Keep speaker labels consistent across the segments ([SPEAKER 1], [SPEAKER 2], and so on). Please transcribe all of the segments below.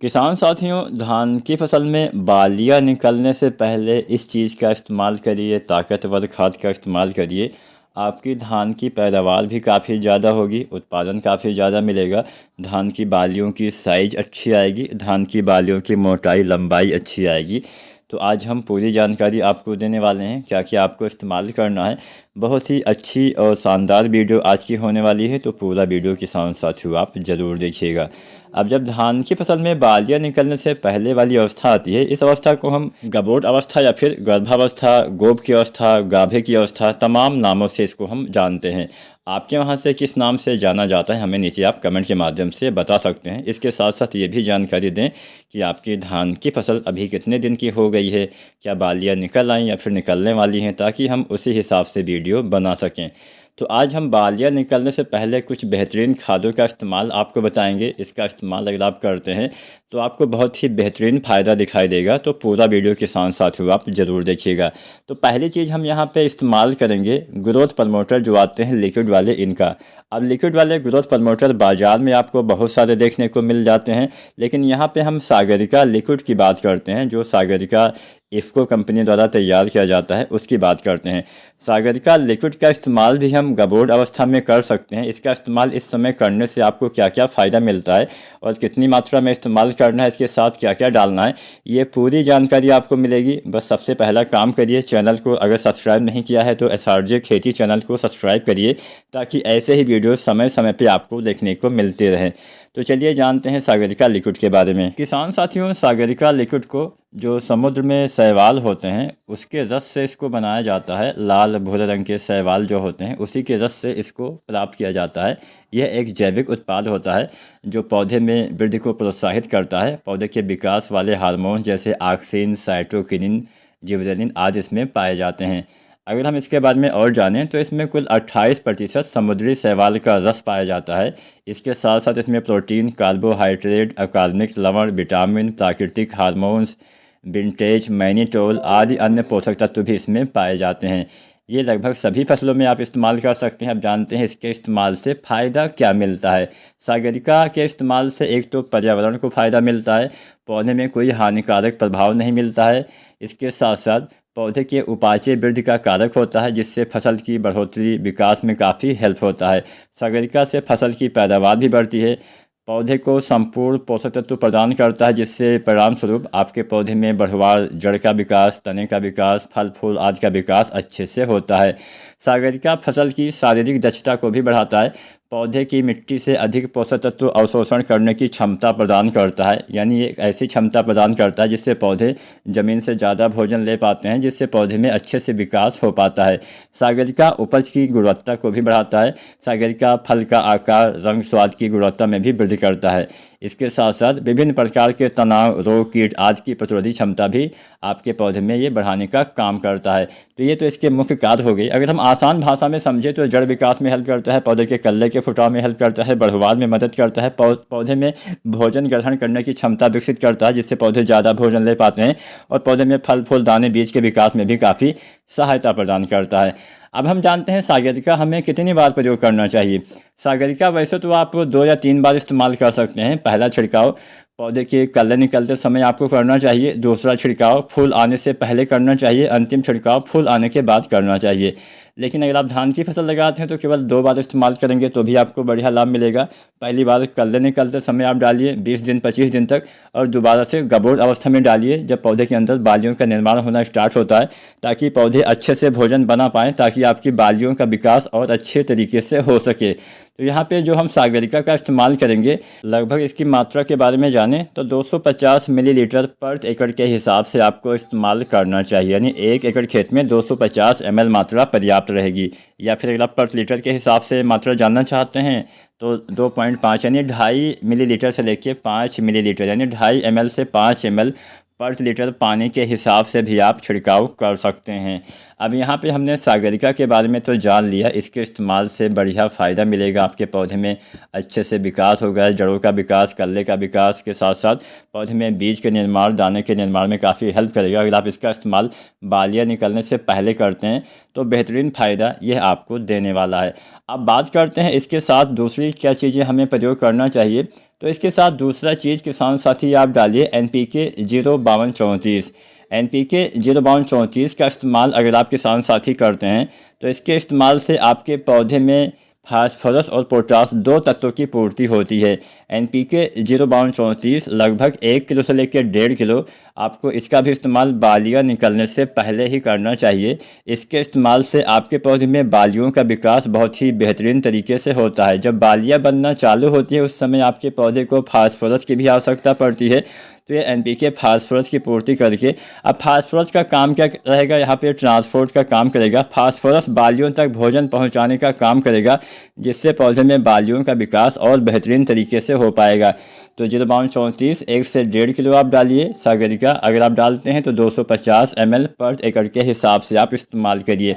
[SPEAKER 1] किसान साथियों, धान की फसल में बालियाँ निकलने से पहले इस चीज़ का इस्तेमाल करिए, ताकतवर खाद का इस्तेमाल करिए। आपकी धान की पैदावार भी काफ़ी ज़्यादा होगी, उत्पादन काफ़ी ज़्यादा मिलेगा। धान की बालियों की साइज़ अच्छी आएगी, धान की बालियों की मोटाई लंबाई अच्छी आएगी। तो आज हम पूरी जानकारी आपको देने वाले हैं, क्या क्या आपको इस्तेमाल करना है। बहुत ही अच्छी और शानदार वीडियो आज की होने वाली है, तो पूरा वीडियो किसान साथियों आप ज़रूर देखिएगा। अब जब धान की फसल में बालियाँ निकलने से पहले वाली अवस्था आती है, इस अवस्था को हम गबोट अवस्था या फिर गर्भावस्था, गोप की अवस्था, गाभे की अवस्था, तमाम नामों से इसको हम जानते हैं। आपके वहाँ से किस नाम से जाना जाता है, हमें नीचे आप कमेंट के माध्यम से बता सकते हैं। इसके साथ साथ ये भी जानकारी दें कि आपकी धान की फसल अभी कितने दिन की हो गई है, क्या बालियाँ निकल आई या फिर निकलने वाली हैं, ताकि हम उसी हिसाब से वीडियो बना सकें। तो आज हम बालियाँ निकलने से पहले कुछ बेहतरीन खादों का इस्तेमाल आपको बताएंगे। इसका इस्तेमाल अगर आप करते हैं तो आपको बहुत ही बेहतरीन फ़ायदा दिखाई देगा। तो पूरा वीडियो किसान साथियों आप ज़रूर देखिएगा। तो पहली चीज़ हम यहाँ पे इस्तेमाल करेंगे ग्रोथ प्रमोटर जो आते हैं लिक्विड वाले, इनका। अब लिक्विड वाले ग्रोथ प्रमोटर बाज़ार में आपको बहुत सारे देखने को मिल जाते हैं, लेकिन यहाँ पे हम सागरिका लिक्विड की बात करते हैं, जो सागरिका इफ़को कंपनी द्वारा तैयार किया जाता है, उसकी बात करते हैं। सागरिका लिक्विड का इस्तेमाल भी हम गबोट अवस्था में कर सकते हैं। इसका इस्तेमाल इस समय करने से आपको क्या क्या फ़ायदा मिलता है और कितनी मात्रा में इस्तेमाल करना है, इसके साथ क्या क्या डालना है, ये पूरी जानकारी आपको मिलेगी। बस सबसे पहला काम करिए, चैनल को अगर सब्सक्राइब नहीं किया है तो SRJ खेती चैनल को सब्सक्राइब करिए, ताकि ऐसे ही वीडियो समय समय पर आपको देखने को मिलते रहें। तो चलिए जानते हैं सागरिका लिक्विड के बारे में। किसान साथियों, सागरिका लिक्विड को जो समुद्र में शैवाल होते हैं उसके रस से इसको बनाया जाता है। लाल भूरे रंग के शैवाल जो होते हैं उसी के रस से इसको प्राप्त किया जाता है। यह एक जैविक उत्पाद होता है जो पौधे में वृद्धि को प्रोत्साहित करता है। पौधे के विकास वाले हार्मोन जैसे ऑक्सिन, साइटोकिनिन, जिबरेलिन आदि इसमें पाए जाते हैं। अगर हम इसके बारे में और जानें तो इसमें कुल 28% समुद्री शैवाल का रस पाया जाता है। इसके साथ साथ इसमें प्रोटीन, कार्बोहाइड्रेट, अकार्बनिक लवण, विटामिन, प्राकृतिक हार्मोन्स, विंटेज, मैनिटोल आदि अन्य पोषक तत्व भी इसमें पाए जाते हैं। ये लगभग सभी फसलों में आप इस्तेमाल कर सकते हैं। अब जानते हैं इसके इस्तेमाल से फ़ायदा क्या मिलता है। सागरिका के इस्तेमाल से एक तो पर्यावरण को फ़ायदा मिलता है, पौधे में कोई हानिकारक प्रभाव नहीं मिलता है। इसके साथ साथ पौधे के उपाचे वृद्धि का कारक होता है, जिससे फसल की बढ़ोतरी विकास में काफ़ी हेल्प होता है। सागरिका से फसल की पैदावार भी बढ़ती है, पौधे को संपूर्ण पोषक तत्व प्रदान करता है, जिससे परिणाम स्वरूप आपके पौधे में बढ़वार, जड़ का विकास, तने का विकास, फल फूल आदि का विकास अच्छे से होता है। सागरिका फसल की शारीरिक दक्षता को भी बढ़ाता है। पौधे की मिट्टी से अधिक पोषक तत्व अवशोषण करने की क्षमता प्रदान करता है, यानी एक ऐसी क्षमता प्रदान करता है जिससे पौधे ज़मीन से ज़्यादा भोजन ले पाते हैं, जिससे पौधे में अच्छे से विकास हो पाता है। सागरिका उपज की गुणवत्ता को भी बढ़ाता है। सागरिका फल का आकार, रंग, स्वाद की गुणवत्ता में भी वृद्धि करता है। इसके साथ साथ विभिन्न प्रकार के तनाव, रोग, कीट आदि की प्रतिरोधी क्षमता भी आपके पौधे में ये बढ़ाने का काम करता है। तो ये तो इसके मुख्य कार्य हो गई। अगर हम आसान भाषा में समझें तो जड़ विकास में हेल्प करता है, पौधे के कल्ले के फुटाव में हेल्प करता है, बढ़वार में मदद करता है, पौधे में भोजन ग्रहण करने की क्षमता विकसित करता है, जिससे पौधे ज़्यादा भोजन ले पाते हैं, और पौधे में फल फूल दाने बीज के विकास में भी काफ़ी सहायता प्रदान करता है। अब हम जानते हैं सागरिका हमें कितनी बार प्रयोग करना चाहिए। सागरिका वैसे तो आप 2 या 3 बार इस्तेमाल कर सकते हैं। पहला छिड़काव पौधे के कल्ले निकलते समय आपको करना चाहिए, दूसरा छिड़काव फूल आने से पहले करना चाहिए, अंतिम छिड़काव फूल आने के बाद करना चाहिए। लेकिन अगर आप धान की फसल लगाते हैं तो केवल 2 बार इस्तेमाल करेंगे तो भी आपको बढ़िया लाभ मिलेगा। पहली बार कल्ले निकलते समय आप डालिए 20 दिन 25 दिन तक, और दोबारा से गबोट अवस्था में डालिए जब पौधे के अंदर बालियों का निर्माण होना स्टार्ट होता है, ताकि पौधे अच्छे से भोजन बना पाएँ, ताकि आपकी बालियों का विकास और अच्छे तरीके से हो सके। तो यहाँ पे जो हम सागरिका का इस्तेमाल करेंगे, लगभग इसकी मात्रा के बारे में जानें तो 250 मिलीलीटर पर एकड़ के हिसाब से आपको इस्तेमाल करना चाहिए। यानी 1 एकड़ खेत में 250 ml मात्रा पर्याप्त रहेगी। या फिर अगर आप पर लीटर के हिसाब से मात्रा जानना चाहते हैं तो 2.5 यानी 2.5 मिलीलीटर से लेके 5 मिलीलीटर यानी 2.5 ml से 5 ml पर लीटर पानी के हिसाब से भी आप छिड़काव कर सकते हैं। अब यहाँ पे हमने सागरिका के बारे में तो जान लिया, इसके इस्तेमाल से बढ़िया फ़ायदा मिलेगा, आपके पौधे में अच्छे से विकास होगा, जड़ों का विकास, कल्ले का विकास के साथ साथ पौधे में बीज के निर्माण, दाने के निर्माण में काफ़ी हेल्प करेगा। अगर आप इसका इस्तेमाल बालियाँ निकलने से पहले करते हैं तो बेहतरीन फ़ायदा यह आपको देने वाला है। अब बात करते हैं इसके साथ दूसरी क्या चीज़ें हमें प्रयोग करना चाहिए। तो इसके साथ दूसरा चीज़ किसान साथी आप डालिए NPK 05234। NPK 05234 का इस्तेमाल अगर आप किसान साथी करते हैं तो इसके इस्तेमाल से आपके पौधे में फास्फोरस और पोटास 2 तत्वों की पूर्ति होती है। NPK 05234 लगभग 1 किलो से लेकर 1.5 किलो आपको इसका भी इस्तेमाल बालियाँ निकलने से पहले ही करना चाहिए। इसके इस्तेमाल से आपके पौधे में बालियों का विकास बहुत ही बेहतरीन तरीके से होता है। जब बालियाँ बनना चालू होती है उस समय आपके पौधे को फास्फोरस की भी आवश्यकता पड़ती है, तो ये NPK फास्फोरस की पूर्ति करके, अब फास्फोरस का काम क्या रहेगा, यहाँ पे ट्रांसपोर्ट का काम करेगा। फास्फोरस बालियों तक भोजन पहुँचाने का काम करेगा, जिससे पौधे में बालियों का विकास और बेहतरीन तरीके से हो पाएगा। तो 05234 1 से 1.5 किलो आप डालिए। सागरिका अगर आप डालते हैं तो 250 ml पर एकड़ के हिसाब से आप इस्तेमाल करिए।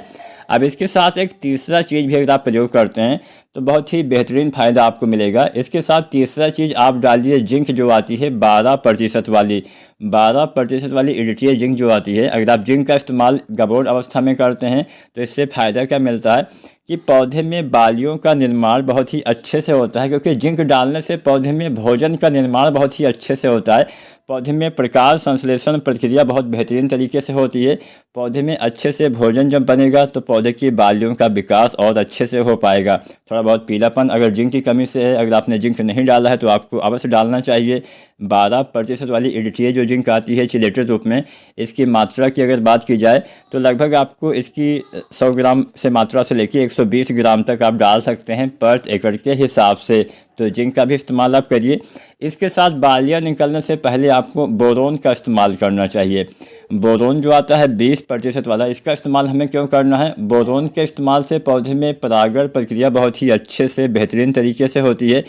[SPEAKER 1] अब इसके साथ एक तीसरा चीज़ भी अगर आप प्रयोग करते हैं तो बहुत ही बेहतरीन फ़ायदा आपको मिलेगा। इसके साथ तीसरा चीज़ आप डालिए जिंक जो आती है 12% वाली 12% वाली EDTA जिंक जो आती है। अगर आप जिंक का इस्तेमाल गबोर अवस्था में करते हैं तो इससे फ़ायदा क्या मिलता है कि पौधे में बालियों का निर्माण बहुत ही अच्छे से होता है, क्योंकि जिंक डालने से पौधे में भोजन का निर्माण बहुत ही अच्छे से होता है। पौधे में प्रकाश संश्लेषण प्रक्रिया बहुत बेहतरीन तरीके से होती है। पौधे में अच्छे से भोजन जब बनेगा तो पौधे की बालियों का विकास और अच्छे से हो पाएगा। थोड़ा बहुत पीलापन अगर जिंक की कमी से है, अगर आपने जिंक नहीं डाला है तो आपको अवश्य डालना चाहिए। 12% वाली EDTA जो जिंक आती है चिलेटेड रूप में, इसकी मात्रा की अगर बात की जाए तो लगभग आपको इसकी 100 ग्राम से मात्रा से लेकर 120 ग्राम तक आप डाल सकते हैं पर एकड़ के हिसाब से। तो जिंक का भी इस्तेमाल आप करिए। इसके साथ बालियाँ निकलने से पहले आपको बोरोन का इस्तेमाल करना चाहिए। बोरोन जो आता है 20% वाला, इसका इस्तेमाल हमें क्यों करना है? बोरोन के इस्तेमाल से पौधे में परागण प्रक्रिया बहुत ही अच्छे से बेहतरीन तरीके से होती है।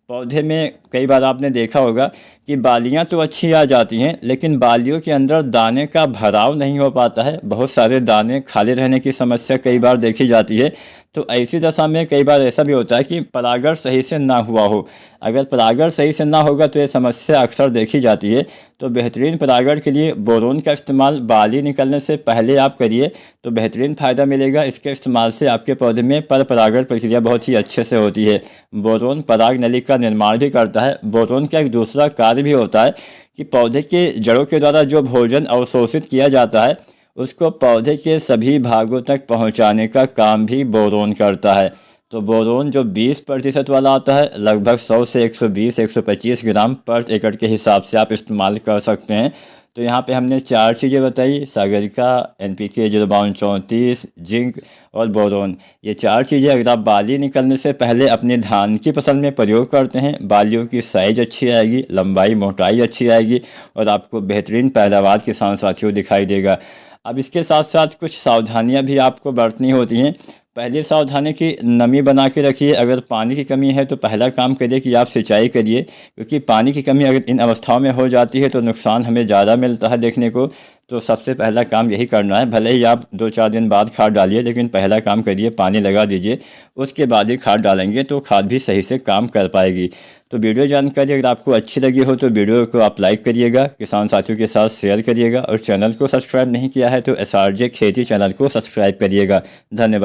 [SPEAKER 1] पौधे में कई बार आपने देखा होगा कि बालियां तो अच्छी आ जाती हैं, लेकिन बालियों के अंदर दाने का भराव नहीं हो पाता है। बहुत सारे दाने खाली रहने की समस्या कई बार देखी जाती है। तो ऐसी दशा में कई बार ऐसा भी होता है कि परागण सही से ना हुआ हो। अगर परागण सही से ना होगा तो ये समस्या अक्सर देखी जाती है। तो बेहतरीन परागण के लिए बोरोन का इस्तेमाल बाली निकलने से पहले आप करिए तो बेहतरीन फ़ायदा मिलेगा। इसके इस्तेमाल से आपके पौधे में परागण प्रक्रिया बहुत ही अच्छे से होती है। बोरोन पराग नली का निर्माण भी करता है। बोरोन का एक दूसरा कार्य भी होता है कि पौधे के जड़ों के द्वारा जो भोजन अवशोषित किया जाता है उसको पौधे के सभी भागों तक पहुंचाने का काम भी बोरोन करता है। तो बोरोन जो 20% वाला आता है लगभग 100 से 120-125 ग्राम पर एकड़ के हिसाब से आप इस्तेमाल कर सकते हैं। तो यहाँ पे हमने 4 चीज़ें बताई, सागरिका, NPK 05234, जिंक और बोरोन। ये 4 चीज़ें अगर आप बाली निकलने से पहले अपने धान की फसल में प्रयोग करते हैं, बालियों की साइज़ अच्छी आएगी, लंबाई मोटाई अच्छी आएगी और आपको बेहतरीन पैदावार किसान साथियों दिखाई देगा। अब इसके साथ साथ कुछ सावधानियां भी आपको बरतनी होती हैं। पहली सावधानी की नमी बना के रखिए। अगर पानी की कमी है तो पहला काम करिए कि आप सिंचाई करिए, क्योंकि पानी की कमी अगर इन अवस्थाओं में हो जाती है तो नुकसान हमें ज़्यादा मिलता है देखने को। तो सबसे पहला काम यही करना है। भले ही आप 2-4 दिन बाद खाद डालिए, लेकिन पहला काम करिए पानी लगा दीजिए, उसके बाद ही खाद डालेंगे तो खाद भी सही से काम कर पाएगी। तो वीडियो जानकारी अगर आपको अच्छी लगी हो तो वीडियो को आप लाइक करिएगा, किसान साथियों के साथ शेयर करिएगा और चैनल को सब्सक्राइब नहीं किया है तो SRJ खेती चैनल को सब्सक्राइब करिएगा। धन्यवाद।